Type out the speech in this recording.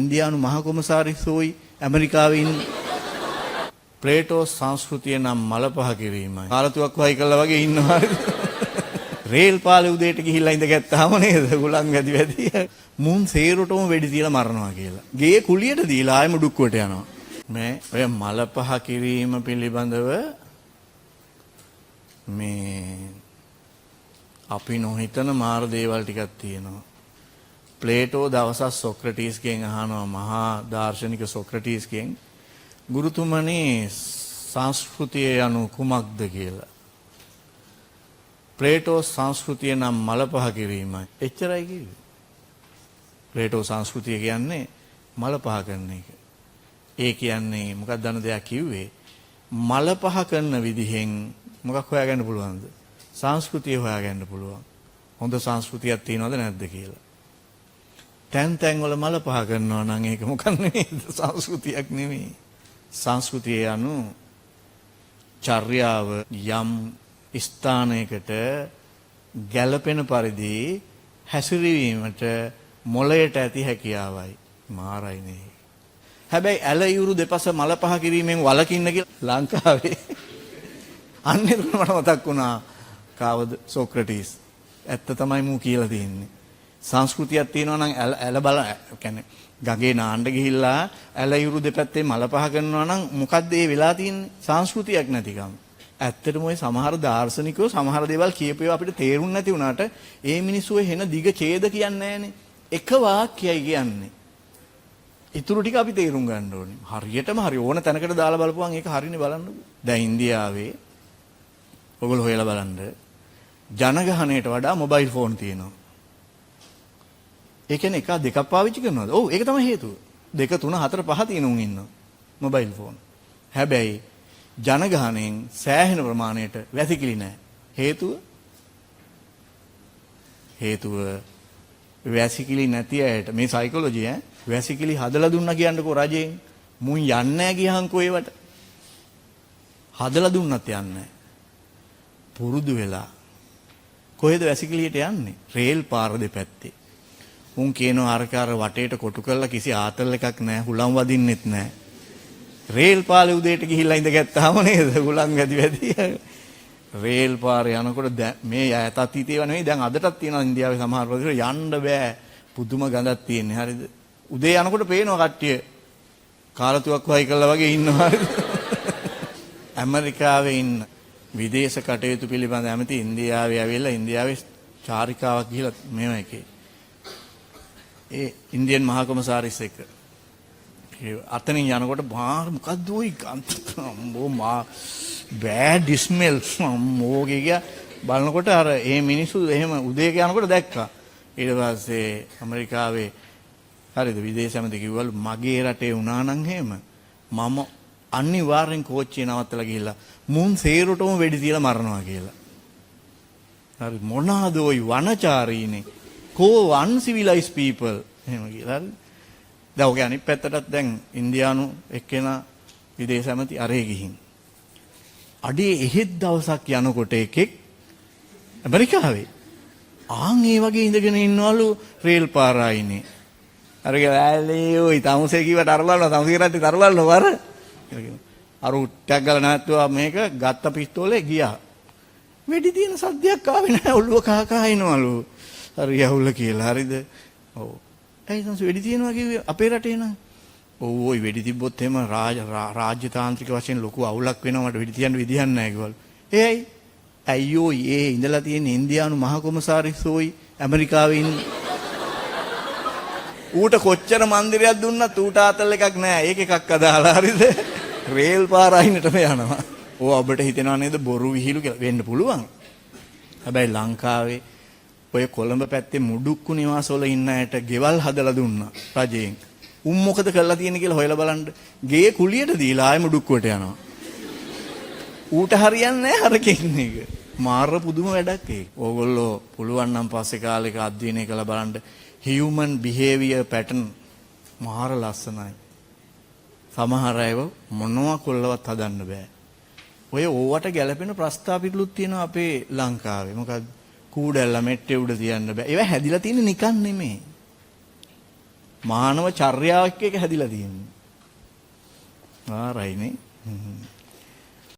ඉන්දියානු මහ කොමසාරිස්වෝයි ඇමරිකාවේ ඉන්න ප්ලේටෝ සංස්කෘතිය නම් මල පහ කිරීමයි. කාලතුවක් වයි කළා වගේ ඉන්නවා. රේල් පාලේ උදේට ගිහිල්ලා ඉඳගත්තාම නේද? ගුලන් වැඩි වැඩි. මුන් සේරටම වෙඩි තියලා මරනවා කියලා. ගේ කුලියට දීලා ආයෙම ඩුක්කුවට යනවා. මේ ඔය මල පහ කිරීම පිළිබඳව මේ අපි නොහිතන මාර දේවල් ටිකක් තියෙනවා. ප්ලේටෝ දවසක් සොක්‍රටිස්ගෙන් අහනවා මහා දාර්ශනික සොක්‍රටිස්ගෙන් ගුරුතුමනි සංස්කෘතිය යනු කුමක්ද කියලා. ප්ලේටෝ සංස්කෘතිය නම් මල පහ කිරීමයි. එච්චරයි කිව්වේ. ප්ලේටෝ සංස්කෘතිය කියන්නේ මල පහ කරන එක. ඒ කියන්නේ මොකක්ද දන්න දෙයක් කිව්වේ මල පහ කරන විදිහෙන් මොකක් හොයාගන්න පුළුවන්ද? සංස්කෘතිය හොයාගන්න පුළුවන්. හොඳ සංස්කෘතියක් තියෙනවද නැද්ද කියලා. තැන් තැන් වල මල පහ කරනවා නම් ඒක මොකක් නෙමෙයි සංස්කෘතියක් නෙමෙයි. සංස්කෘතිය යනු චර්යාව යම් ස්ථානයකට ගැළපෙන පරිදි හැසිරීමට මොළයට ඇති හැකියාවයි. මාරයි නේ. හැබැයි ඇල ඉවුරු දෙපස මල පහ කිරීමෙන් වළකින්න කියලා ලංකාවේ අන්නේ මට මතක් වුණා කාවද සොක්‍රටිස්. ඇත්ත තමයි මූ කියලා තියෙන්නේ. සංස්කෘතියක් තියෙනවා නම් ඇල බල කියන්නේ ගඟේ නාන්න ගිහිල්ලා ඇල ඉවුරු දෙපැත්තේ මල පහ කරනවා නම් මොකද්ද ඒ වෙලා තියෙන්නේ? සංස්කෘතියක් නැතිකම. ඇත්තටම ওই සමහර දාර්ශනිකයෝ සමහර දේවල් කියපේවා අපිට තේරුම් නැති වුණාට ඒ මිනිස්සු එන දිග ඡේද කියන්නේ නැහනේ. එක වාක්‍යයි කියන්නේ. ඊටු ටික අපි තේරුම් ගන්න ඕනේ. හරියටම හරි ඕන තැනකට දාලා බලපුවාන් ඒක හරිනේ බලන්නකෝ. දැන් ඉන්දියාවේ ඔයගොල්ලෝ හොයලා බලන්න ජනගහණයට වඩා මොබයිල් ෆෝන් තියෙනවා. ඒ කියන්නේ එක දෙකක් පාවිච්චි කරනවද? ඔව් ඒක තමයි හේතුව. 2 3 4 5 තියෙන උන් ඉන්නවා මොබයිල් ෆෝන්. හැබැයි ජනගහණයෙන් සෑහෙන ප්‍රමාණයට වැසිකිලි නැහැ. හේතුව වැසිකිලි නැති අයට මේ සයිකොලොජි වැසිකිලි හදලා දුන්නා කියන්නකෝ රජයෙන්. මුන් යන්නේ නැහැ ගියහන්කෝ ඒවට. හදලා දුන්නත් යන්නේ නැහැ. පුරුදු වෙලා කොහෙද වැසිකිලියට යන්නේ? රේල් පාර දෙපැත්තේ. උන් කියනවා අරකාර වටේට කොටු කරලා කිසි ආතල් එකක් නැහැ. හුලම් වදින්නෙත් නැහැ. රේල් පාලේ උදේට ගිහිල්ලා ඉඳගත්තාම නේද? හුලම් වැඩි වැඩි. රේල් පාරේ යනකොට මේ ඈත අතීතේව නෙවෙයි දැන් අදටත් තියෙනවා ඉන්දියාවේ සමහර ප්‍රදේශවල යන්න බෑ. පුදුම ගඳක් තියෙන්නේ. හරිද? උදේ යනකොට පේනවා කට්ටිය කාලතුවක් වයි කළා වගේ ඉන්නවා. හරිද? ඇමරිකාවේ ඉන්න විදේශ කටයුතු පිළිබඳ ඇමති ඉන්දියාවේ ඇවිල්ලා ඉන්දියාවේ චාරිකාවක් ගිහිලා මේව එකේ. ඒ ඉන්දියන් මහා කොමසාරිස් එක. අතනින් යනකොට මොකද්ද ওই අම්මෝ මා බෑඩ් ස්මෙල්ස් අම්මෝ ගියා බලනකොට අර මේ මිනිස්සු එහෙම උදේක යනකොට දැක්කා. ඊට පස්සේ ඇමරිකාවේ හරිද විදේශ ඇමති කිව්වලු මගේ රටේ වුණා නම් එහෙම මම අනිවාර්යෙන් කෝච්චිය නවත්තලා ගිහිල්ලා මුන් සේරටම වෙඩි තියලා මරනවා කියලා. හරි මොනවාද ওই වනචාරීනේ කෝ uncivilized people එහෙම කියලා. හරි දැන් ඔගේ අනිත් පැත්තටත් දැන් ඉන්දියානු එක්කෙනා විදේශ ඇමති අරේ ගිහින් අඩේ එහෙත් දවසක් යනකොට එකෙක් ඇමරිකාවේ ආන් ඒ වගේ ඉඳගෙන ඉන්නවලු රේල් පාරායිනේ. අර ගෑලේ ඔය තමුසේ කිව්වට අරලනවා තමුසේ රටේ තරවල්නවා වර. අර උට්ටක් ගාලා නැත්තුවා මේක ගත්ත පිස්තෝලේ ගියා. වෙඩි තියෙන සද්දයක් ආවේ නැහැ ඔළුව කහ කහ එනවලු. හරි යහුල්ල කියලා හරිද? ඔව්. ඇයි සංස වෙඩි තියෙනවා කිව්වේ අපේ රටේ නම්? ඔව් ওই වෙඩි තිබ්බොත් එහෙම රාජ්‍ය තාන්ත්‍රික වශයෙන් ලොකු අවුලක් වෙනවා මට වෙඩි තියන්න විදිහක් නැහැ කිව්වලු. ඒයි අයියෝ ඒ ඉඳලා තියෙන ඉන්දියානු මහ කොමසාරිස්වෝයි ඇමරිකාවේ ඉන්න ඌට කොච්චර මන්දිරයක් දුන්නත් ඌට ආතල් එකක් නැහැ. ඒක එකක් අදාලා හරිද? රේල් පාර අයිනටම යනවා. ඕ අපිට හිතෙනවා නේද බොරු විහිළු කියලා වෙන්න පුළුවන්. හැබැයි ලංකාවේ ඔය කොළඹ පැත්තේ මුඩුක්කු නිවාසවල ඉන්න අයට ගෙවල් හදලා දුන්නා රජයෙන්. උන් මොකද කරලා තියෙන්නේ කියලා හොයලා බලන්න. ගේ කුලියට දීලා ආයෙ මුඩුක්කුවට යනවා. ඌට හරියන්නේ නැහැ හරකින් එක. මාර පුදුම වැඩක් ඒක. ඕගොල්ලෝ පුළුවන් නම් පස්සේ කාලෙක අධ්‍යයනය කරලා බලන්න human behavior pattern මාර ලස්සනයි. සමහර අයව මොනවා කොල්ලවත් හදන්න බෑ. ඔය ඕවට ගැලපෙන ප්‍රස්තාපිකලුත් තියෙනවා අපේ ලංකාවේ. මොකද කූඩැල්ල මෙට්ටේ උඩ තියන්න බෑ. ඒවා හැදිලා තියෙන්නේ නිකන් නෙමෙයි. මානව චර්යාවක් එක හැදිලා තියෙන්නේ. ආරයිනේ.